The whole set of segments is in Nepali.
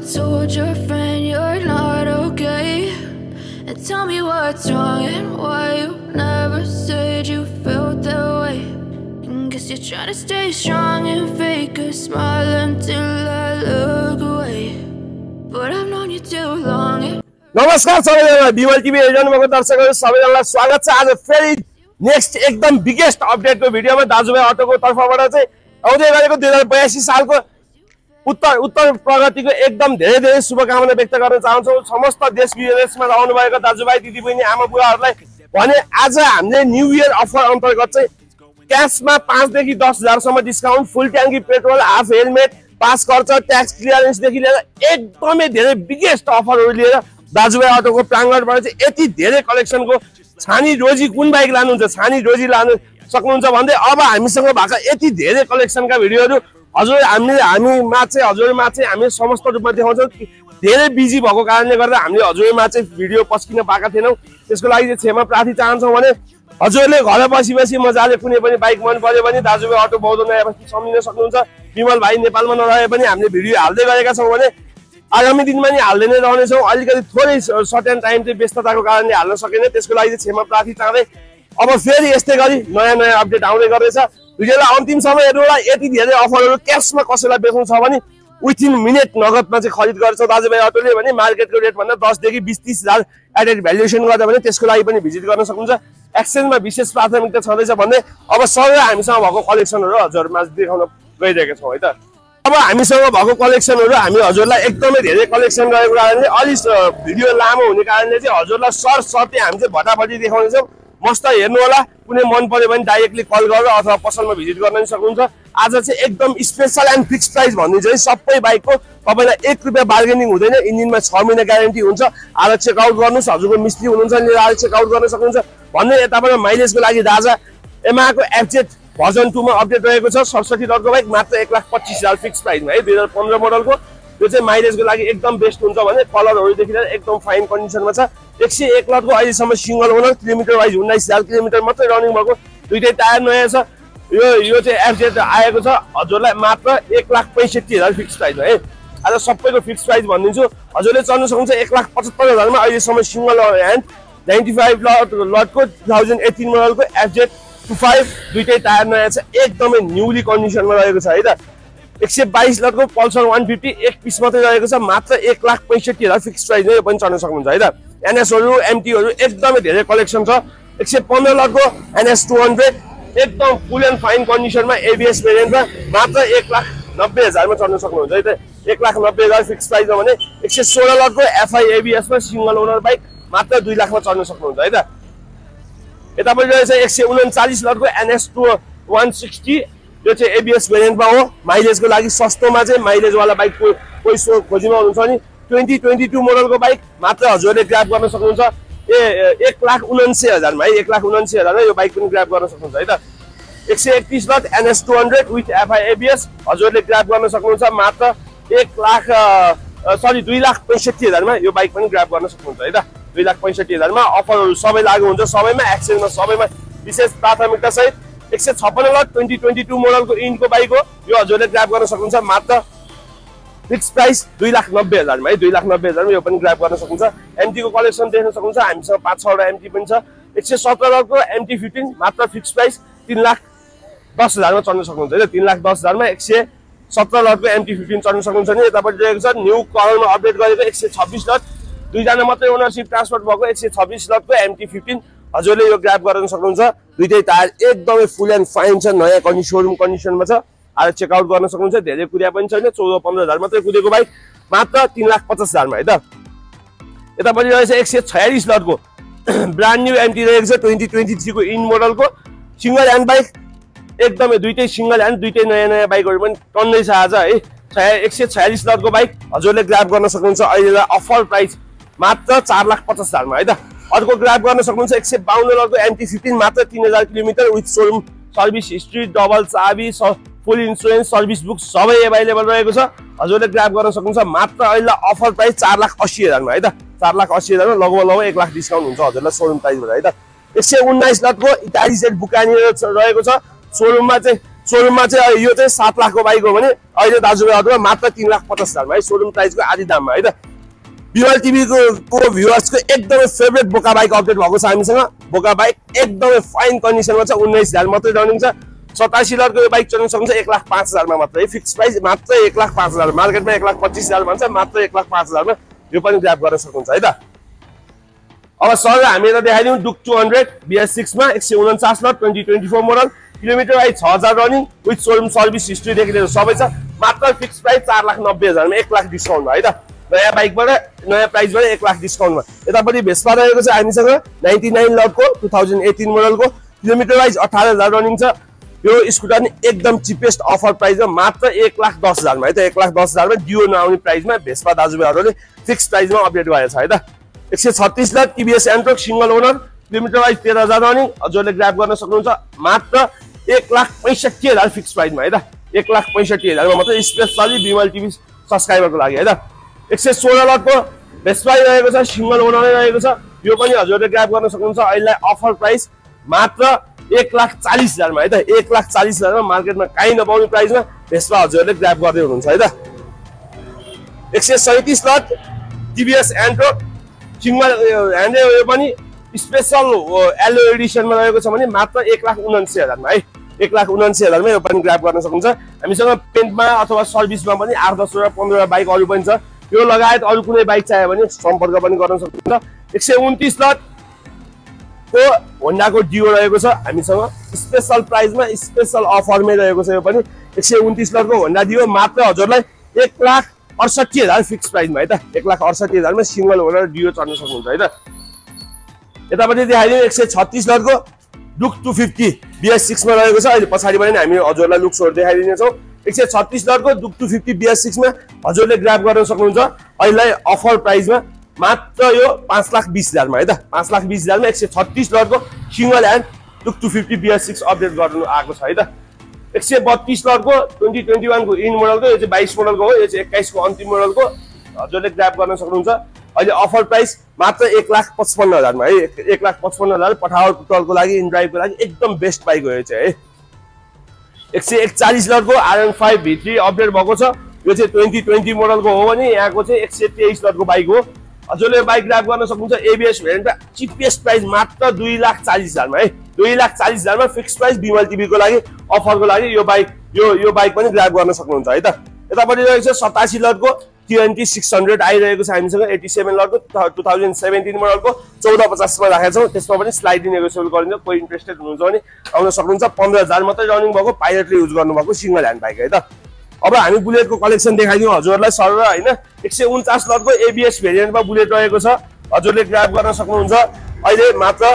told your friend you're not okay? And tell me what's wrong and why you never said you felt that way. And guess you're trying to stay strong and fake a smile until I look away. But I've known you too long. नमस्कार सबैजना बिमल टिभी हेर्नुभएको दर्शकहरु सबैजनालाई स्वागत छ। आज फेरि नेक्स्ट एकदम बिगेस्ट अपडेटको भिडियोमा दाजुभाइ अटोको तर्फबाट चाहिँ आउँदै गरेको 2082 सालको उत्तर प्रगतिको एकदम धेरै धेरै शुभकामना व्यक्त गर्न चाहन्छु। समस्त देश विदेशमा रहनु भएको दाजुभाइ दिदीबहिनी आमा बुवाहरुलाई भने आज हामीले न्यू इयर अफर अन्तर्गत चाहिँ क्याशमा 5 देखि 10,000 सम्म डिस्काउन्ट, फुल ट्याङ्की पेट्रोल, हाफ हेलमेट, पास खर्च, ट्याक्स क्लियरेन्स देखि लिएर एकदमै धेरै बिगेस्ट अफरहरु लिएर दाजुभाइ अटोको प्राङ्गणबाट चाहिँ यति धेरै कलेक्सनको छानी रोजी कुन बाइक लानुहुन्छ, छानी रोजी लानु सक्नुहुन्छ भन्दै अब हामीसँग भएको यति धेरै कलेक्सनका भिडियोहरु हामीमा चाहिँ हामी समस्त रूपमा देखाउँछौँ। धेरै बिजी भएको कारणले गर्दा हामीले हजुरमा चाहिँ भिडियो पस्किन पाएका थिएनौँ। त्यसको लागि चाहिँ क्षमा प्रार्थी चाहन्छौँ। भने हजुरले घर बसी बसी मजाले कुनै पनि बाइक मन पर्यो भने दाजुभाइ अटो बौद्ध नयाँ बस्ती सम्झिन सक्नुहुन्छ। विमल भाइ नेपालमा नरहे पनि हामीले भिडियो हाल्दै गरेका छौँ भने आगामी दिनमा नि हाल्दै नै रहनेछौँ। अलिकति थोरै सर्टेन टाइम चाहिँ व्यस्तताको कारणले हाल्न सकेन, त्यसको लागि चाहिँ क्षमा प्रार्थी चाहँदै अब फेरि यस्तै गरी नयाँ नयाँ अपडेट आउँदै गर्दैछ। भिडियोलाई अन्तिमसम्म हेर्नुहोला। यति धेरै अफरहरु क्याशमा कसैलाई बेच्नु छ भने विथिन मिनेट नगदमा चाहिँ खरिद गर्छ दाजुभाइ अटोले भने मार्केटको रेट भन्दा 10 देखि 20-30 हजार एडेड भ्यालुएसन गर्दा भने त्यसको लागि पनि भिजिट गर्न सक्नुहुन्छ। एक्सचेन्जमा विशेष प्राथमिकता छँदैछ भन्दै अब सबै हामीसँग भएको कलेक्सनहरु हजुरहरुमा देखाउन गइरहेका छौँ है त। अब हामीसँग भएको कलेक्सनहरु हामी हजुरलाई एकदमै धेरै कलेक्सन गरेको कारणले अलि भिडियो लामो हुने कारणले चाहिँ हजुरलाई सर्टै हामी चाहिँ भटाभटी देखाउनेछौँ। मस्त हेर्नु होला। कुनै मन पर्यो भने डाइरेक्टली कल गरेर अथवा पसलमा भिजिट गर्न पनि सक्नुहुन्छ। आज चाहिँ एकदम स्पेशल एन्ड फिक्स प्राइस भनिदिन्छ है सबै बाइकको। तपाईलाई 1 रुपैयाँ बार्गेनिङ हुँदैन। इन्जिनमा 6 महिना ग्यारेन्टी हुन्छ। आज चेक आउट गर्नुस्, हजुरको मिस्त्री हुनुहुन्छ नि आज चेक आउट गर्न सक्नुहुन्छ भन्ने। यताबाट माइलेजको लागि राजा एमाको एफजेड भर्जन 2 मा अपडेट रहेको छ। 67 लटको बाइक मात्र 1,25,000 फिक्स प्राइसमा है। 2015 मोडलको यो चाहिँ माइलेजको लागि एकदम बेस्ट हुन्छ भने कलरहरुदेखि लिएर एकदम फाइन कन्डिसनमा छ। 101 लटको अहिलेसम्म single owner, kilometre wise 19,000 kilometre मात्रै रनिङ भएको, दुईटै टायर नयाँ छ। यो चाहिँ एफजेड आएको छ हजुरलाई मात्र 1,65,000 फिक्स प्राइसमा है। आज सबैको फिक्स प्राइस भनिदिन्छु। हजुरले चल्न सक्नुहुन्छ 1,75,000 मा अहिलेसम्म सिंगल ह्यान्ड 95 लटको 2018 मोडलको एफजेड 25 दुईटै टायर नयाँ छ। एकदमै न्यूली कन्डिसनमा रहेको छ है त। 122 लटको पल्सर 150 एक पिस मात्रै रहेको छ मात्र 1,65,000 फिक्स प्राइस नै। यो पनि चल्न सक्नुहुन्छ है त। एनएसहरु एमटीहरु एकदमै धेरै कलेक्सन छ। 115 लटको एनएस 200 एकदम फुल एन्ड फाइन कन्डिसनमा एबीएस भेरिएन्टमा मात्र 1,90,000 मा चल्न सक्नुहुन्छ है त। 1,90,000 फिक्स प्राइसमा भने 116 लटको एफआई एबीएसमा सिंगल ओनर बाइक मात्र 2 लाखमा चल्न सक्नुहुन्छ है त। यतापट्टि रहेछ 139 लटको एनएस 160 यो चाहिँ एबीएस भेरिएन्टमा हो। माइलेजको लागि सस्तोमा चाहिँ माइलेजवाला बाइक कोही खोजिमा हुनुहुन्छ नि 2022 मोडलको बाइक मात्र हजुरले ग्र्याब गर्न सक्नुहुन्छ। 1,79,000 मा है। 1,79,000 मा यो बाइक पनि ग्र्याब गर्न सक्नुहुन्छ है त। 131 lot NS 200 with FI ABS हजुरले ग्र्याब गर्न सक्नुहुन्छ मात्र 2,65,000 मा यो बाइक पनि ग्र्याब गर्न सक्नुहुन्छ है त। 2,65,000 मा अफरहरु सबै लागू हुन्छ। सबैमा एक्सचेन्जमा सबैमा विशेष प्राथमिकता सहित 156 लट 2022 मोडलको इन्डको बाइक हो। यो हजुरले ग्र्याब गर्न सक्नुहुन्छ मात्र फिक्स प्राइस 2,90,000 मा है। 2,90,000 मा यो पनि ग्र्याब गर्न सक्नुहुन्छ। एमटी को कलेक्सन देख्न सक्नुहुन्छ। हामीसँग 5-6 वटा एमटी पनि छ। 117 लटको एमटी 15 मात्र फिक्स प्राइस 3,10,000 मा चल्न सक्नुहुन्छ है। 3,10,000 मा 117 लटको एमटी 15 चल्न सक्नुहुन्छ नि। यतापट्टि रहेको छ न्यू कलरमा अपडेट गरेको 126 लट दुईजना मात्रै ओनरशिप ट्रान्सफर भएको 126 लटको एमटी 15 हजुरले यो ग्र्याब गर्न सक्नुहुन्छ। दुईटै टायर एकदमै फुल एन्ड फाइन छ, नयाँ सोरुम कन्डिसनमा छ। आज चेक आउट गर्न सक्नुहुन्छ। धेरै कुरिया पनि छैन। 14-15,000 मात्रै कुदेको बाइक मात्र 3,50,000 मा है त। यतापट्टि रहेछ 146 लटको ब्रान्ड न्यू एमटी रहेको छ 2023 को इन मोडलको सिंगल ह्यान्ड बाइक। एकदमै दुईटै सिंगल ह्यान्ड, दुईटै नयाँ नयाँ बाइकहरु पनि टन्नै छ आज है। 146 लटको बाइक हजुरले ग्र्याब गर्न सक्नुहुन्छ। अहिले अफर प्राइस मात्र 4,50,000 मा है त। अर्को ग्र्याब गर्न सक्नुहुन्छ 152 लटको एमटी 15 मात्र 3,000 kilometre with showroom service history, double चाबी, फुल इन्स्योरेन्स, सर्भिस बुक सबै अवेलेबल रहेको छ। हजुरले ग्र्याब गर्न सक्नुहुन्छ मात्र अहिले अफर प्राइस 4,80,000 मा है त। 4,80,000 मा लगभग 1 लाख डिस्काउन्ट हुन्छ हजुरलाई सोरुम प्राइसबाट है त। 119 लटको इटाली जेट बुकानी रहेको छ। सोरुममा चाहिँ सोरुममा चाहिँ यो चाहिँ 7 लाखको बाइक हो भने अहिले दाजुभाइहरुमा मात्र 3,50,000 है सोरुम प्राइसको आधी दाममा है त बिमल टिभी को भ्युअर्सको एकदमै फेभरेट बोका बाइक अपडेट भएको छ हामीसँग बोका बाइक एकदमै फाइन कन्डिसनमा छ 19,000 मात्रै रनिङ छ 87 लटको यो बाइक चलाउन सक्नुहुन्छ 1,05,000 मा मात्र है फिक्स प्राइस मात्र 1,05,000 मार्केटमा 1,25,000 भन्छ मात्र 1,05,000 मा यो पनि ग्र्याब गर्न सक्नुहुन्छ है त अब सर हामी यता देखाइदिउँ डुक 200 BS6 मा 149 lot 2024 model kilometre wise 6000 running with showroom service history देखि लिएर सबै छ मात्र फिक्स प्राइस 4,90,000 मा 1,00,000 डिस्काउन्ट है त नयाँ बाइकबाट नयाँ प्राइसबाट 1,00,000 डिस्काउन्टमा यतापट्टि भेस्पा रहेको छ हामीसँग 99 लटको 2018 मोडलको किलोमिटर वाइज 18,000 रनिङ छ यो स्कुटर नि एकदम चिपेस्ट अफर प्राइसमा मात्र 1,10,000 मा है त 1,10,000 मा डिओ नआउने प्राइसमा भेस्पा दाजुभाइहरुले फिक्स प्राइसमा अपडेट गरेको छ है त 136 lot TVS Ntorq single owner kilometre wise 13,000 running हजुरले ग्र्याब गर्न सक्नुहुन्छ मात्र 1,65,000 फिक्स प्राइसमा है त 1,65,000 मा मात्र स्पेशली बिमल टिभी सब्स्क्राइबरको लागि है त 116 लटको भेस्पा रहेको छ सिंगल ओनर रहेको छ यो पनि हजुरले ग्र्याब गर्न सक्नुहुन्छ अहिले अफर प्राइस मात्र 1,40,000 मा है त 1,40,000 मा मार्केटमा काहीँ नपाउने प्राइसमा भेस्पा हजुरले ग्र्याब गर्दै हुनुहुन्छ है त 137 lot TVS Ntorq single hand यो पनि स्पेशल एलो एडिसनमा रहेको छ भने मात्र 1,79,000 मा है 1,79,000 मा यो पनि ग्र्याब गर्न सक्नुहुन्छ हामीसँग पेन्टमा अथवा सर्भिसमा पनि 8-10 वटा 15 वटा बाइक अरु पनि छ यो लगायत अरु कुनै बाइक चाहियो भने सम्पर्क पनि गर्न सक्नुहुन्छ 129 लट को होन्डाको डिओ रहेको छ हामीसँग स्पेशल प्राइसमा स्पेशल अफरमै रहेको छ यो पनि 129 लटको होन्डा डिओ मात्र हजुरलाई 1,68,000 फिक्स प्राइसमा है त 1,68,000 मा सिंगल ओनर डिओ चढ्न सक्नुहुन्छ है त यतापट्टि देखाइदिउँ 136 लटको डुक 250 BS6 मा रहेको छ अहिले पछाडिबाट हामी हजुरलाई लुक्सहरु देखाइदिने छौं 136 लटको डुक 250 BS6 मा हजुरले ग्र्याब गर्न सक्नुहुन्छ अहिले अफर प्राइसमा मात्र यो 5,20,000 मा है त 5,20,000 मा 136 लटको सिंगल ह्यान्ड डुक 250 BS6 अपडेट गर्नु आएको छ है त 132 लटको 2021 को इन मोडलको यो चाहिँ 22 मोडलको हो यो चाहिँ 21 को अन्तिम मोडलको हजुरले ग्र्याब गर्न सक्नुहुन्छ अहिले अफर प्राइस मात्र 1,55,000 मा है 1,55,000 पठावर पुटलको लागि इन ड्राइभको लागि एकदम बेस्ट बाइक हो यो चाहिँ है 141 लटको RN5 V3 अपडेट भएको छ यो चाहिँ 2020 मोडलको हो भने यहाँको चाहिँ 123 लटको बाइक हो हजुरले बाइक ग्र्याब गर्न सक्नुहुन्छ एबीएस भेरिएन्टमा चिपेस्ट प्राइस मात्र 2,40,000 मा है 2,40,000 मा फिक्स प्राइस बिमल टिभीको लागि अफरको लागि यो बाइक पनि ग्र्याब गर्न सक्नुहुन्छ है त यतापट्टि रहेको छ 87 लटको TNT 600 आइरहेको छ हामीसँग 87 लटको 2017 मोडलको 1450 मा राखेका छौं त्यसमा पनि स्लाइडली नेगोसिएबल गरिन्छ कोही इन्ट्रेस्टेड हुनुहुन्छ भने आउन सक्नुहुन्छ 15,000 मात्रै रनिङ भएको पाइलटले युज गर्नु भएको सिंगल ह्यान्ड बाइक है त अब हामी बुलेटको कलेक्सन देखाइदिउँ हजुरलाई सर हैन 149 लटको एबीएस भेरिएन्टमा बुलेट रहेको छ हजुरले ग्र्याब गर्न सक्नुहुन्छ अहिले मात्र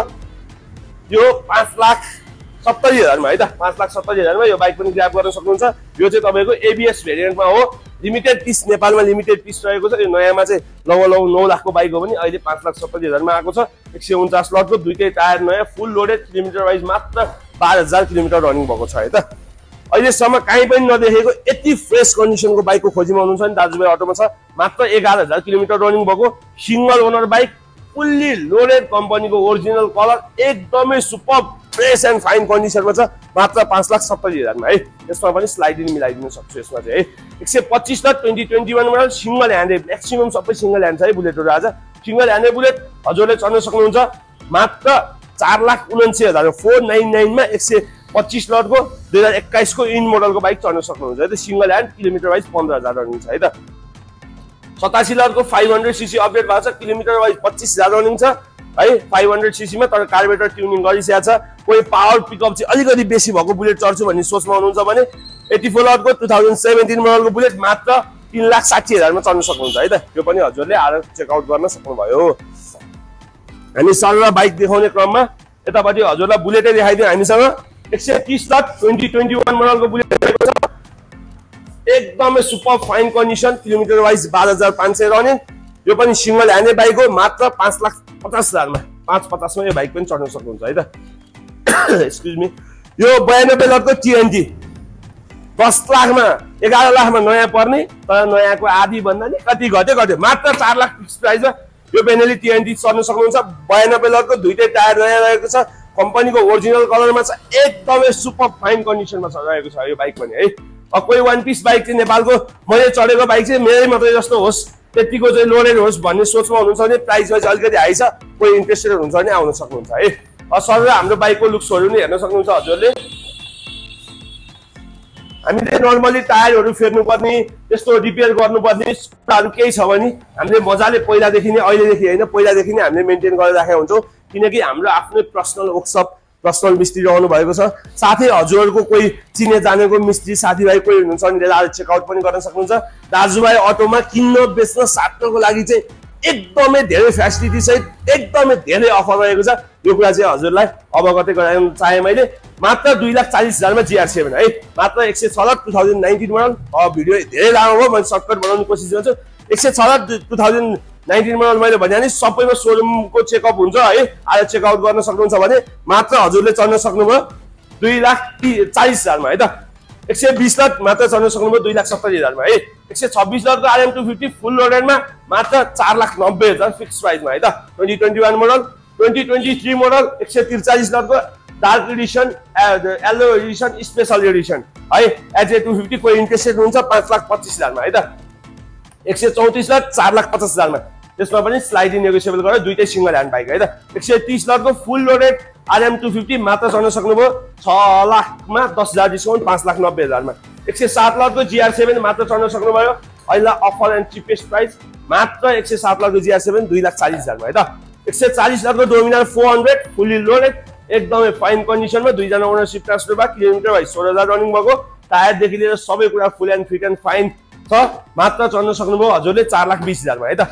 यो 5,70,000 मा है त 5,70,000 मा यो बाइक पनि ग्र्याब गर्न सक्नुहुन्छ यो चाहिँ तपाईको एबीएस भेरिएन्टमा हो लिमिटेड पिस नेपालमा लिमिटेड पिस रहेको छ यो नयाँमा चाहिँ लगभग 9 लाखको बाइक हो भने अहिले 5,70,000 मा आएको छ 149 लटको दुईटै टायर नयाँ फुल लोडेड किलोमिटर वाइज मात्र 12,000 किलोमिटर रनिङ भएको छ है त अहिलेसम्म कहीँ पनि नदेखेको यति फ्रेश कन्डिसनको बाइकको खोजीमा हुनुहुन्छ नि दाजुभाइ अटोमा छ मात्र 11,000 किलोमिटर रनिङ भएको single owner bike fully loaded कम्पनीको ओरिजिनल कलर एकदमै सुपर फ्रेश एन्ड फाइन कन्डिसनमा छ मात्र 5,70,000 मा है यसमा पनि स्लाइडिङ मिलाइदिन सक्छु यसमा चाहिँ है 125 lot 2021 model single hand maximum सबै सिंगल ह्यान्ड छ है बुलेटहरु आज सिंगल ह्यान्ड बुलेट हजुरले चढ्न सक्नुहुन्छ मात्र 4,79,000 499 मा 125 लटको 2021 को इन मोडलको बाइक चढ्न सक्नुहुन्छ है त single hand kilometre wise 15,000 running छ है त 87 लटको 500 सीसी अपडेट भएको छ किलोमिटर वाइज 25,000 रनिङ छ है 500 सीसी मा तर कार्बोरेटर ट्युनिङ गरिसकेको छ कोही पावर पिकअप चाहिँ अलिकति बेसी भएको बुलेट चढ्छु भन्ने सोचमा हुनुहुन्छ भने 84 लटको 2017 मोडलको बुलेट मात्र 3,60,000 मा चढ्न सक्नुहुन्छ है त यो पनि हजुरले आएर चेक आउट गर्न सक्नुभयो हामी सरल बाइक देखाउने क्रममा यतापट्टि हजुरलाई बुलेटै देखाइदिउँ हामीसँग 130 लट 2021 मोडलको बुलेट रहेको छ एकदमै super fine condition kilometre wise 12,500 running यो पनि सिंगल ह्यान्ड बाइक हो मात्र 5,50,000 मा 5,50 मा यो बाइक पनि चढ्न सक्नुहुन्छ है त एक्सक्युज मी यो 92 लटको TNT 10 लाख मा 11 लाख मा नयाँ पर्ने तर नयाँको आधी भन्दा नि कति घट्यो मात्र 4 लाख फिक्स प्राइसमा यो बेनेली TNT चढ्न सक्नुहुन्छ 92 लटको दुईटै टायर नयाँ रहेको छ कम्पनीको ओरिजिनल कलरमा छ, एकदमै सुपर फाइन कन्डिसनमा रहेको छ यो बाइक पनि है। कोही वान पिस बाइक चाहिँ नेपालको मैले चढेको बाइक चाहिँ मेरै मात्रै जस्तो होस्, त्यतिको चाहिँ लोडेड होस् भन्ने सोचमा हुनुहुन्छ भने प्राइस वाइज अलिकति हाई छ, कोही इन्ट्रेस्टेड हुनुहुन्छ भने आउन सक्नुहुन्छ है। सर हाम्रो बाइकको लुक्सहरू नि हेर्न सक्नुहुन्छ हजुरले। हामीले नर्मली टायरहरू फेर्नुपर्ने, त्यस्तो रिपेयर गर्नुपर्ने कुराहरू केही छ भने हामीले मजाले पहिलादेखि नै, अहिलेदेखि होइन पहिलादेखि नै हामीले मेन्टेन गरेर राखेका हुन्छौँ, किनकि हाम्रो आफ्नै पर्सनल वर्कसप, पर्सनल मिस्त्री रहनु भएको छ। साथै हजुरहरूको कोही चिने जानेको मिस्त्री साथीभाइ कोही हुनुहुन्छ भने लिएर चेकआउट पनि गर्न सक्नुहुन्छ। दाजुभाइ अटोमा किन्न बेच्न साट्नको लागि चाहिँ एकदमै धेरै फेसिलिटी सहित एकदमै धेरै अफर रहेको छ। यो कुरा चाहिँ हजुरलाई अवगत गराउन चाहे मैले। मात्र 2,40,000 मा GR7 है, मात्र 106 2019 मोडल। भिडियो धेरै लामो भयो, मैले सर्टकट बनाउने कोसिस गर्छु। 106 2019 मोडल मैले भने नि सबैमा सोरुमको चेकअप हुन्छ है, आएर चेकआउट गर्न सक्नुहुन्छ भने मात्र हजुरले चढ्न सक्नुभयो 2,40,000 मा है त। 120 लाख मात्र चढ्न सक्नुभयो 2,70,000 मा है। 126 लाखको RM250 फुल लोडेडमा मात्र 4,90,000 फिक्स प्राइसमा है त। 2021 मोडल, 2023 मोडल 143 लाखको dark Edison, yellow Edison, special Edison है। HA250 कोही इन्ट्रेस्टेड हुन्छ 5,25,000 मा है त। 134 लाख 4,50,000 मा, त्यसमा पनि स्लाइडली नेगोसिएबल गरेर दुईटै सिंगल ह्यान्ड बाइक है त। 130 लाखको फुल लोडेड RM250 मात्र चढ्न सक्नुभयो 6 लाखमा 10,000 डिस्काउन्ट 5,90,000 मा। 107 लाखको GR7 मात्र चढ्न सक्नुभयो, अहिले अफर एन्ड चिपेस्ट प्राइस मात्र 107 लाखको GR7 2,40,000 मा है त। 140 लाखको डोमिनार 400 फुल्ली लोडेड एकदमै फाइन कन्डिसनमा, दुईजना ओनरसिप ट्रान्सफर भयो, किलोमिटर भाइ 16,000 रनिङ भएको, टायरदेखि लिएर सबै कुरा फुल एन्ड फिट एन्ड फाइन छ, मात्र चढ्न सक्नुभयो हजुरले 4,20,000 मा है त।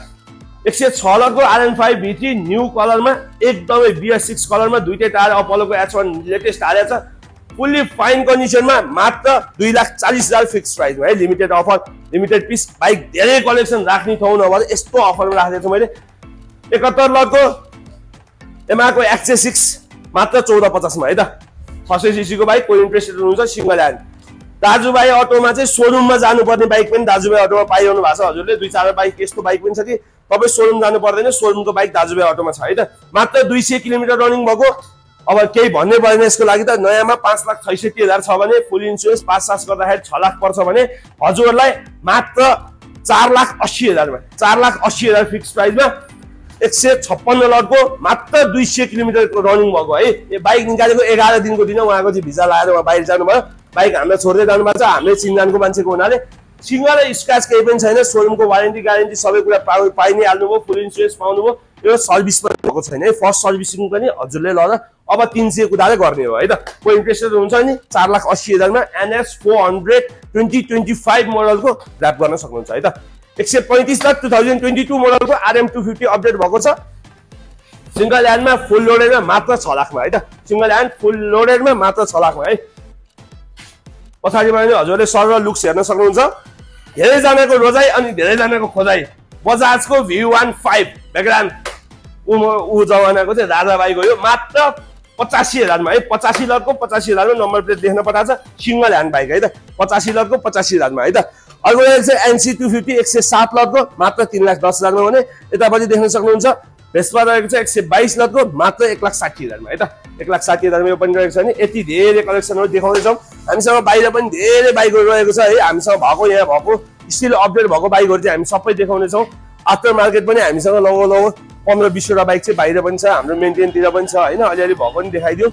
106 लाखको RM5 V3 न्यू कलरमा, एकदमै BS6 कलरमा, दुईटै टायर अपोलोको H1 लेटेस्ट हालेको छ, फुल्ली फाइन कन्डिसनमा मात्र 2,40,000 फिक्स प्राइसमा है। Limited offer, limited piece bike, धेरै कलेक्सन राख्ने ठाउँ नभएर यस्तो अफरमा राखेको छु मैले। 71 लाखको एमाको XJ6 मात्र 14,50 मा है त। 600 सीसी को बाइक, कोही इन्ट्रेस्टेड हुनुहुन्छ सिंगल ह्यान्ड। दाजुभाइ अटोमा चाहिँ सोरुममा जानुपर्ने बाइक पनि दाजुभाइ अटोमा पाइरहनु भएको छ हजुरले। 2-4 बाइक यस्तो बाइक पनि छ कि तपाईँ सोरुम जानु पर्दैन, सोरुमको बाइक दाजुभाइ अटोमा छ है त। मात्र 200 किलोमिटर रनिङ भएको। अब केही भन्ने पर्दैन यसको लागि त। नयाँमा 5,66,000 छ भने फुल इन्सुरेन्स 5 गर्दाखेरि 6 लाख पर्छ भने हजुरलाई मात्र 4,80,000 मा, 4,80,000 फिक्स प्राइसमा 156 लटको मात्र 200 किलोमिटरको रनिङ भएको है। यो बाइक निकालेको 11 दिनको दिन उहाँको चाहिँ भिजा लगाएर उहाँ बाहिर जानुभयो, बाइक हामीलाई छोड्दै जानुभएको छ। हामीले चिनजानको मान्छेको हुनाले सिंगल स्क्रैच केही पनि छैन, सोरुमको वारेन्टी ग्यारेन्टी सबै कुरा पाइ नै हाल्नुभयो, फुल इन्सुरेन्स पाउनुभयो। यो सर्भिस पनि भएको छैन है, फर्स्ट सर्भिसिङ पनि हजुरले लगेर अब 300 कुदाले गर्ने हो है त। कोही इन्ट्रेस्टेड हुन्छ नि 4,80,000 मा NS 400 2025 मोडलको ग्राब गर्न सक्नुहुन्छ है त। 135 लाख 2022 मोडलको RM250 अपडेट भएको छ, सिंगल ह्यान्डमा फुल लोडेडमा मात्र 6 लाखमा है त। सिंगल ह्यान्ड फुल लोडेडमा मात्र 6 लाखमा है। पछाडिमा पनि हजुरले सरल लुक्स हेर्न सक्नुहुन्छ। धेरैजनाको रोजाइ अनि धेरैजनाको खोजाइ बजाजको V15 ब्याकग्राउन्ड ऊ जमानाको चाहिँ राजा बाइक हो यो, मात्र 85,000 मा है। 85 लाखको 85,000 मा नम्बर प्लेट लेख्न पठाएको छ, सिंगल ह्यान्ड बाइक है त। 85 लाखको 85,000 मा है त। अर्को चाहिँ NC250 107 लाखको मात्र 3,10,000 मा भने यतापट्टि देख्न सक्नुहुन्छ। भेस्पा रहेको छ 122 लाखको मात्र 1,60,000 मा है त। 1,60,000 मा यो पनि रहेको छ नि। यति धेरै कलेक्सनहरू देखाउँदैछौँ। हामीसँग बाहिर पनि धेरै बाइकहरू रहेको छ है, हामीसँग भएको यहाँ भएको स्टिल अपडेट भएको बाइकहरू चाहिँ हामी सबै देखाउनेछौँ। आफ्टर मार्केट पनि हामीसँग लगभग 15-20 वटा बाइक चाहिँ बाहिर पनि छ, हाम्रो मेन्टेनतिर पनि छ होइन। अलिअलि भएको पनि देखाइदियो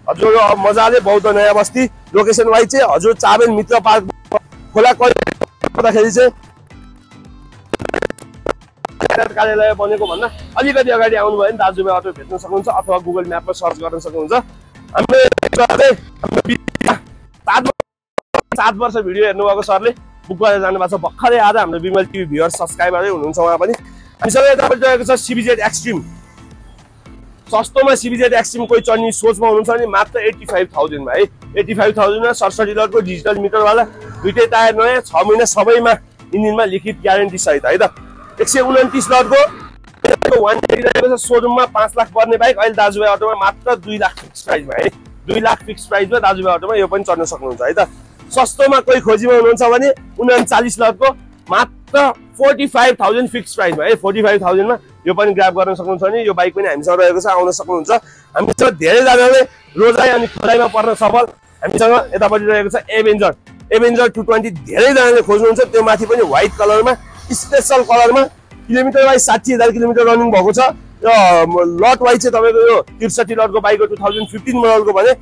हजुर। मजाले बौद्ध नयाँ बस्ती लोकेसन वाइज चाहिँ हजुर चाबेन मित्र पार्क खोला पर्दाखेरि चाहिँ कार्यालय बनेको भन्दा अलिकति अगाडि आउनुभयो भने दाजुभाइ अटो भेट्न सक्नुहुन्छ, अथवा गुगल म्यापमा सर्च गर्न सक्नुहुन्छ। हामीले 7 वर्ष भिडियो हेर्नुभएको सरले बुक गरेर जानुभएको छ भर्खरै आज। हाम्रो विमल टिभी भ्युअर सब्सक्राइबरै हुनुहुन्छ उहाँ पनि। हामीसँग यतापट्टि रहेको छ CBZ एक्सट्रिम। सस्तोमा CBZ एक्सट्रिम कोही चढ्ने सोचमा हुनुहुन्छ भने मात्र 85,000 मा है। 85,000 मा 67 लटको डिजिटल मिटरवाला, दुईटै टायर नयाँ, 6 महिना सबैमा इन्जिनमा लिखित ग्यारेन्टी सहित है त। 129 लटको 180 रहेको छ, सोरुममा 5 लाख पर्ने बाइक अहिले दाजुभाइ अटोमा मात्र 2 लाख फिक्स प्राइसमा है। 2 लाख फिक्स प्राइसमा दाजुभाइ अटोमा यो पनि चढ्न सक्नुहुन्छ है त। सस्तोमा कोही खोजीमा हुनुहुन्छ भने 39 लटको मात्र 45,000 फिक्स प्राइसमा है। 45,000 मा यो पनि ग्राब गर्न सक्नुहुन्छ भने यो बाइक पनि हामीसँग रहेको छ, आउन सक्नुहुन्छ। हामीसँग धेरैजनाले रोजाइ अनि खोजाइमा पर्न सफल हामीसँग यतापट्टि रहेको छ एभेन्जर 220 धेरैजनाले खोज्नुहुन्छ। त्यो माथि पनि व्हाइट कलरमा स्पेशल कलरमा किलोमिटर वाइज 60,000 किलोमिटर रनिङ भएको छ। र लट वाइज चाहिँ तपाईँको यो 63 लटको बाइक हो 2015 मोडलको भने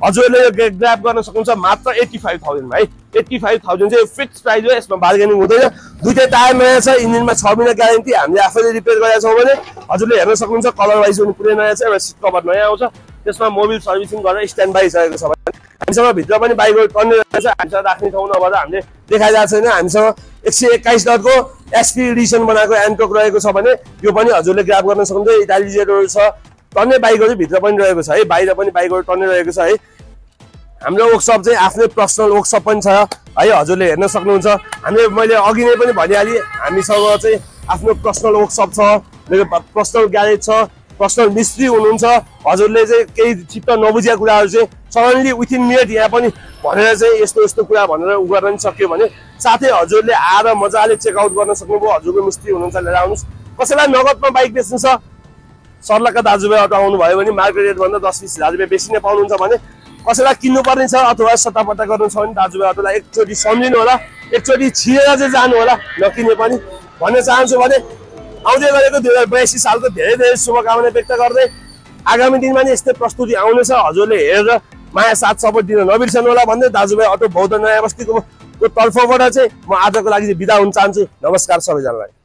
हजुरले यो ग्राब गर्न सक्नुहुन्छ मात्र 85,000 मा है। 85,000 चाहिँ फिक्स प्राइस हो, यसमा बार्गेनिङ हुँदैन। दुईटै टायर नयाँ छ, इन्जिनमा 6 महिना ग्यारेन्टी, हामीले आफैले रिपेयर गरेका छौँ भने हजुरले हेर्न सक्नुहुन्छ। कलर वाइज पनि पुरै नयाँ छ, एउटा सिट कभर नयाँ आउँछ, त्यसमा मोबिल सर्भिसिङ गरेर स्ट्यान्ड बाई सकेको छ भने हामीसँग भित्र पनि बाइकहरू टन्ने रहेछ। हामीसँग राख्ने ठाउँ नभएर हामीले देखाइरहेको छैन। हामीसँग 121 लटको एसपी एडिसन बनाएको एन्टोक रहेको छ भने यो पनि हजुरले ग्राब गर्न सक्नुहुन्छ। इटालिजेटहरू छ, टन्ने बाइकहरू भित्र पनि रहेको छ है, बाहिर पनि बाइकहरू टन्ने रहेको छ है। हाम्रो वर्कसप चाहिँ आफ्नै पर्सनल वर्कसप पनि छ है, हजुरले हेर्न सक्नुहुन्छ। मैले अघि नै पनि भनिहालेँ, हामीसँग चाहिँ आफ्नो पर्सनल वर्कसप छ, मेरो पर्सनल ग्यारेज छ, पर्सनल मिस्त्री हुनुहुन्छ। हजुरले चाहिँ केही चित्त नबुझेका कुराहरू चाहिँ सडनली विथिन मिनट यहाँ पनि भनेर चाहिँ यस्तो यस्तो कुरा भनेर उ गर्न सक्यो भने साथै हजुरले आएर मजाले चेकआउट गर्न सक्नुभयो। हजुरको मिस्त्री हुनुहुन्छ, लिएर आउनुहोस्। कसैलाई नगदमा बाइक बेच्नु छ, सर्लक्का दाजुभाइ अटो आउनुभयो भने मार्केट रेटभन्दा 10-20 हजार रुपियाँ बेसी नै पाउनुहुन्छ भने कसैलाई किन्नुपर्ने छ अथवा सट्टापट्टा गर्नु छ भने दाजुभाइ अटोलाई एकचोटि सम्झिनु होला, एकचोटि छिरेर चाहिँ जानु होला, नकिने पनि भन्न चाहन्छु। भने आउँदै गरेको 2082 सालको धेरै धेरै शुभकामना व्यक्त गर्दै आगामी दिनमा नि यस्तै प्रस्तुति आउनेछ। हजुरले हेरेर माया साथ सपोर्ट दिन नबिर्सनु होला भन्दै दाजुभाइ अटो बौद्ध नयाँ बस्तीको तर्फबाट चाहिँ म आजको लागि बिदा हुन चाहन्छु। नमस्कार सबैजनालाई।